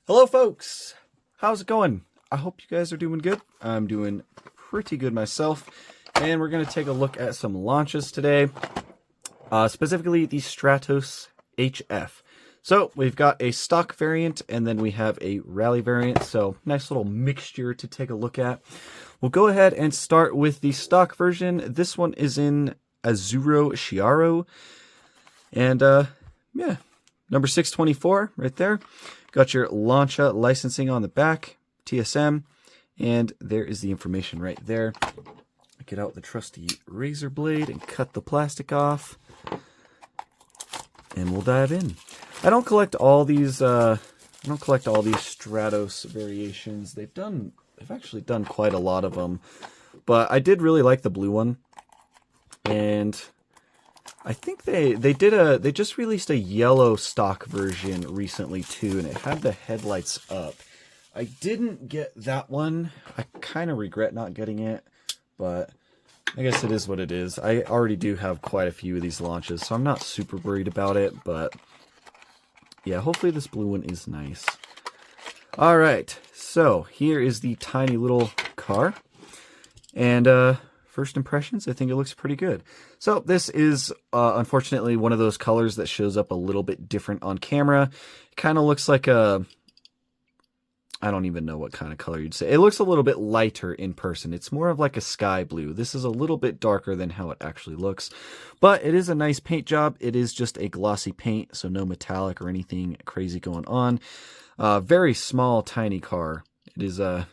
Hello folks, how's it going? I hope you guys are doing good. I'm doing pretty good myself, and we're going to take a look at some launches today, specifically the Stratos HF. So we've got a stock variant and then we have a rally variant, so nice little mixture to take a look at. We'll go ahead and start with the stock version. This one is in Azzuro Chiaro, and yeah, number 624 right there. Got your Lancia licensing on the back, TSM, and there is the information right there. Get out the trusty razor blade and cut the plastic off, and we'll dive in. I don't collect all these. Stratos variations. They've actually done quite a lot of them, but I did really like the blue one, and I think they just released a yellow stock version recently too, and it had the headlights up. I didn't get that one. I kind of regret not getting it, but I guess it is what it is. I already do have quite a few of these launches, so I'm not super worried about it, but yeah, hopefully this blue one is nice. All right, so here is the tiny little car, and first impressions, I think it looks pretty good. So this is unfortunately one of those colors that shows up a little bit different on camera. It kind of looks like a, I don't even know what kind of color you'd say. It looks a little bit lighter in person. It's more of like a sky blue. This is a little bit darker than how it actually looks, but it is a nice paint job. It is just a glossy paint, so no metallic or anything crazy going on. Very small, tiny car. It is it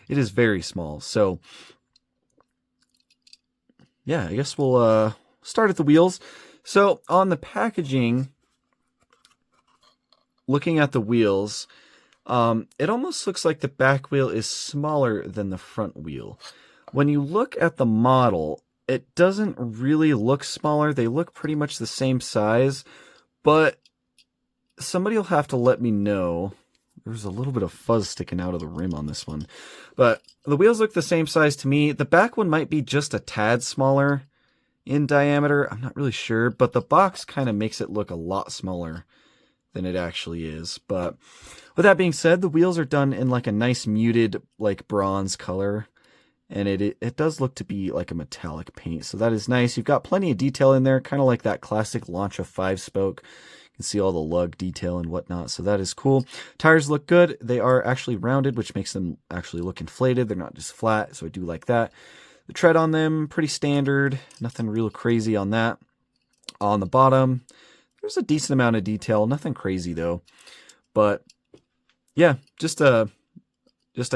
is very small. So yeah, I guess we'll start at the wheels. So on the packaging, looking at the wheels, it almost looks like the back wheel is smaller than the front wheel. When you look at the model, it doesn't really look smaller. They look pretty much the same size, but somebody will have to let me know. There's a little bit of fuzz sticking out of the rim on this one, but the wheels look the same size to me. The back one might be just a tad smaller in diameter. I'm not really sure, but the box kind of makes it look a lot smaller than it actually is. But with that being said, the wheels are done in like a nice muted, like bronze color, and it does look to be like a metallic paint, so that is nice. You've got plenty of detail in there, kind of like that classic Lancia 5-spoke. You can see all the lug detail and whatnot, so that is cool. Tires look good. They are actually rounded, which makes them actually look inflated. They're not just flat, so I do like that. The tread on them, pretty standard. Nothing real crazy on that. On the bottom, there's a decent amount of detail. Nothing crazy, though. But yeah, just a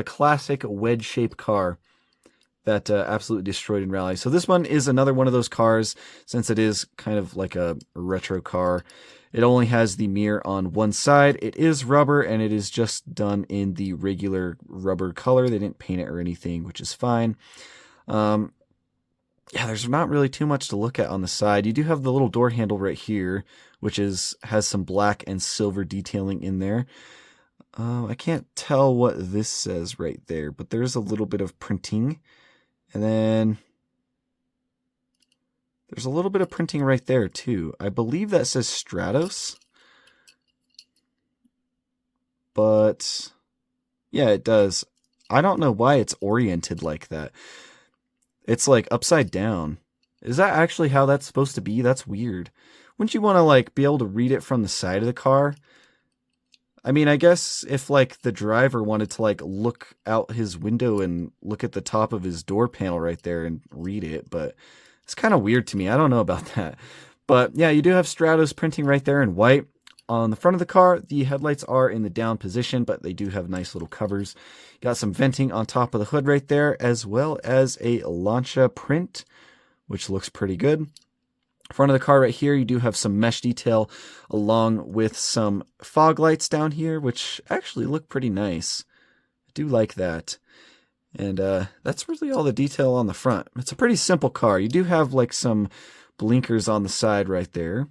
classic wedge-shaped car that absolutely destroyed in rally. So this one is another one of those cars, since it is kind of like a retro car. It only has the mirror on one side. It is rubber, and it is just done in the regular rubber color. They didn't paint it or anything, which is fine. Yeah, there's not really too much to look at on the side. You do have the little door handle right here, which has some black and silver detailing in there. I can't tell what this says right there, but there's a little bit of printing. And then there's a little bit of printing right there too. I believe that says Stratos. But yeah, it does. I don't know why it's oriented like that. It's like upside down. Is that actually how that's supposed to be? That's weird. Wouldn't you want to like be able to read it from the side of the car? I mean, I guess if like the driver wanted to like look out his window and look at the top of his door panel right there and read it, but it's kind of weird to me. I don't know about that. But yeah, you do have Stratos printing right there in white. On the front of the car, the headlights are in the down position, but they do have nice little covers. Got some venting on top of the hood right there, as well as a Lancia print, which looks pretty good. Front of the car right here, you do have some mesh detail along with some fog lights down here, which actually look pretty nice. I do like that. And that's really all the detail on the front. It's a pretty simple car. You do have like some blinkers on the side right there.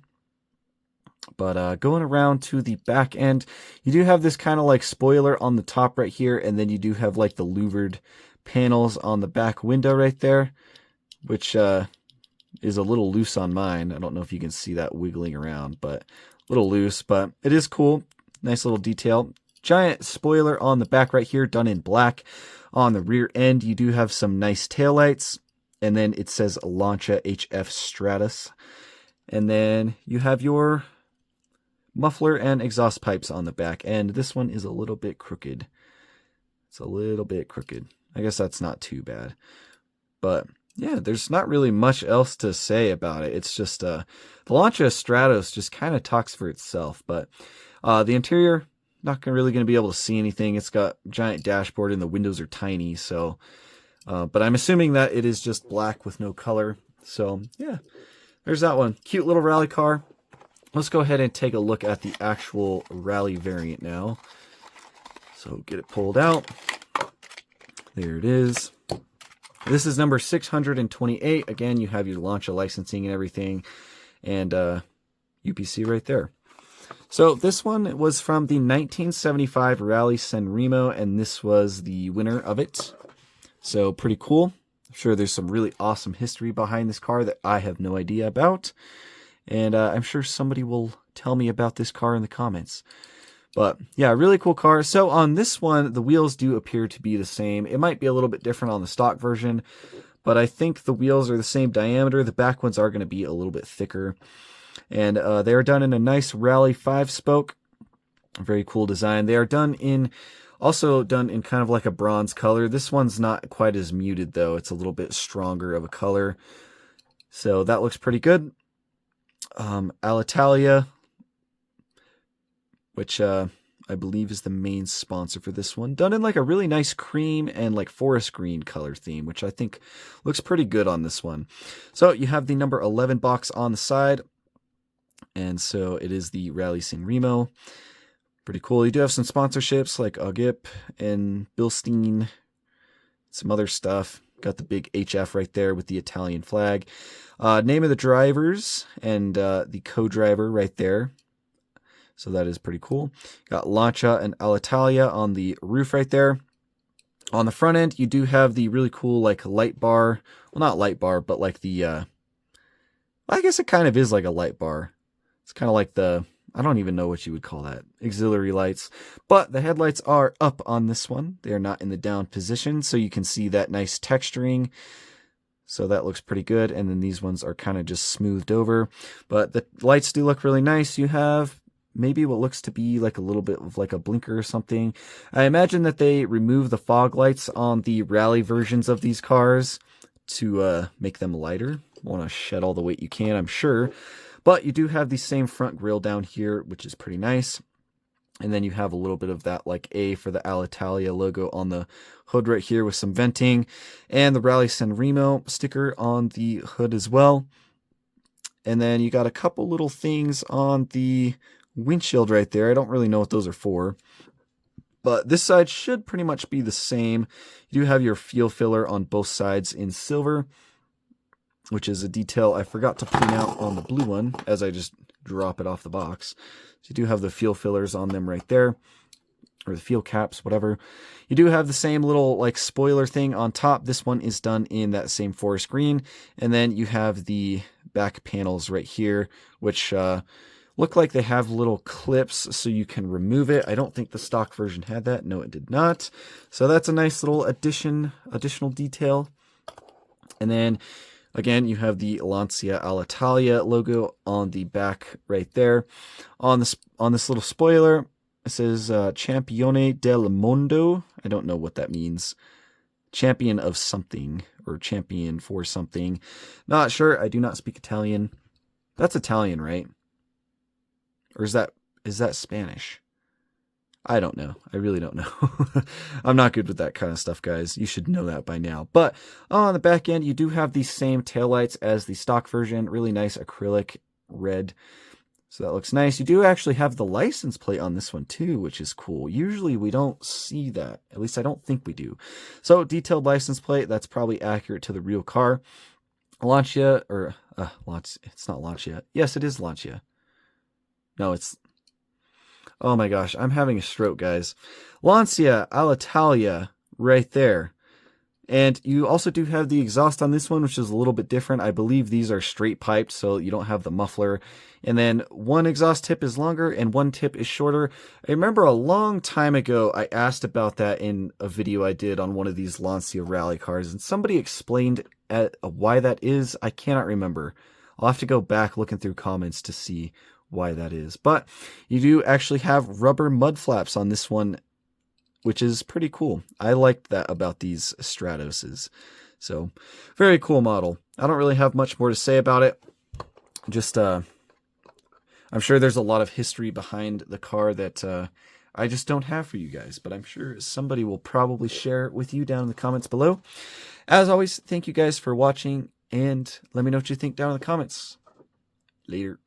But going around to the back end, you do have this kind of like spoiler on the top right here, and then you do have like the louvered panels on the back window right there, which is a little loose on mine. I don't know if you can see that wiggling around, but a little loose, but it is cool. Nice little detail. giant spoiler on the back right here, done in black. On the rear end, you do have some nice taillights, and then it says Lancia HF Stratos. And then you have your muffler and exhaust pipes on the back end. This one is a little bit crooked. It's a little bit crooked. I guess that's not too bad. But yeah, there's not really much else to say about it. It's just the Lancia Stratos just kind of talks for itself. But the interior, not really going to be able to see anything. It's got a giant dashboard and the windows are tiny. So, but I'm assuming that it is just black with no color. So yeah, there's that one. Cute little rally car. Let's go ahead and take a look at the actual rally variant now. So get it pulled out. There it is. This is number 628. Again, you have your Lancia licensing and everything, and UPC right there. So this one was from the 1975 Rally Sanremo, and this was the winner of it. So pretty cool. I'm sure there's some really awesome history behind this car that I have no idea about. And I'm sure somebody will tell me about this car in the comments. But yeah, really cool car. So on this one, the wheels do appear to be the same. It might be a little bit different on the stock version, but I think the wheels are the same diameter. The back ones are going to be a little bit thicker. And they are done in a nice Rally 5-spoke. Very cool design. They are also done in kind of like a bronze color. This one's not quite as muted, though. It's a little bit stronger of a color. So that looks pretty good. Alitalia, which I believe is the main sponsor for this one. Done in like a really nice cream and like forest green color theme, which I think looks pretty good on this one. So you have the number 11 box on the side. And so it is the Rally Sanremo. Pretty cool. You do have some sponsorships like Agip and Bilstein, some other stuff. Got the big HF right there with the Italian flag. Name of the drivers and the co-driver right there. So that is pretty cool. Got Lancia and Alitalia on the roof right there. On the front end, you do have the really cool like light bar. Well, not light bar, but like the... I guess it kind of is like a light bar. It's kind of like the... I don't even know what you would call that. Auxiliary lights. But the headlights are up on this one. They are not in the down position, so you can see that nice texturing. So that looks pretty good. And then these ones are kind of just smoothed over. But the lights do look really nice. You have maybe what looks to be like a little bit of like a blinker or something. I imagine that they remove the fog lights on the rally versions of these cars to make them lighter. Want to shed all the weight you can, I'm sure. But you do have the same front grille down here, which is pretty nice. And then you have a little bit of that like A for the Alitalia logo on the hood right here with some venting. And the Rally Sanremo sticker on the hood as well. And then you got a couple little things on the windshield right there. I don't really know what those are for. But this side should pretty much be the same. You do have your fuel filler on both sides in silver, which is a detail I forgot to point out on the blue one as I just drop it off the box. So you do have the fuel fillers on them right there, or the fuel caps, whatever. You do have the same little like spoiler thing on top. This one is done in that same forest green. And then you have the back panels right here, which look like they have little clips so you can remove it. I don't think the stock version had that. No, it did not. So that's a nice little additional detail. And then again, you have the Lancia Alitalia logo on the back right there. On this little spoiler, it says Campione del Mondo. I don't know what that means. Champion of something, or champion for something. Not sure. I do not speak Italian. That's Italian, right? Or is that Spanish? I don't know. I really don't know. I'm not good with that kind of stuff, guys. You should know that by now. But on the back end, you do have the same taillights as the stock version. Really nice acrylic red. So that looks nice. You do actually have the license plate on this one too, which is cool. Usually we don't see that. At least I don't think we do. So detailed license plate. That's probably accurate to the real car. Lancia, or it's not Lancia. Yes, it is Lancia. No, it's... Oh my gosh, I'm having a stroke, guys. Lancia Alitalia right there. And you also do have the exhaust on this one, which is a little bit different. I believe these are straight piped, so you don't have the muffler. And then one exhaust tip is longer and one tip is shorter. I remember a long time ago, I asked about that in a video I did on one of these Lancia rally cars, and somebody explained why that is. I cannot remember. I'll have to go back looking through comments to see why that is. But you do actually have rubber mud flaps on this one, which is pretty cool. I liked that about these Stratoses. So, very cool model. I don't really have much more to say about it. Just, I'm sure there's a lot of history behind the car that I just don't have for you guys, but I'm sure somebody will probably share it with you down in the comments below. As always, thank you guys for watching, and let me know what you think down in the comments. Later.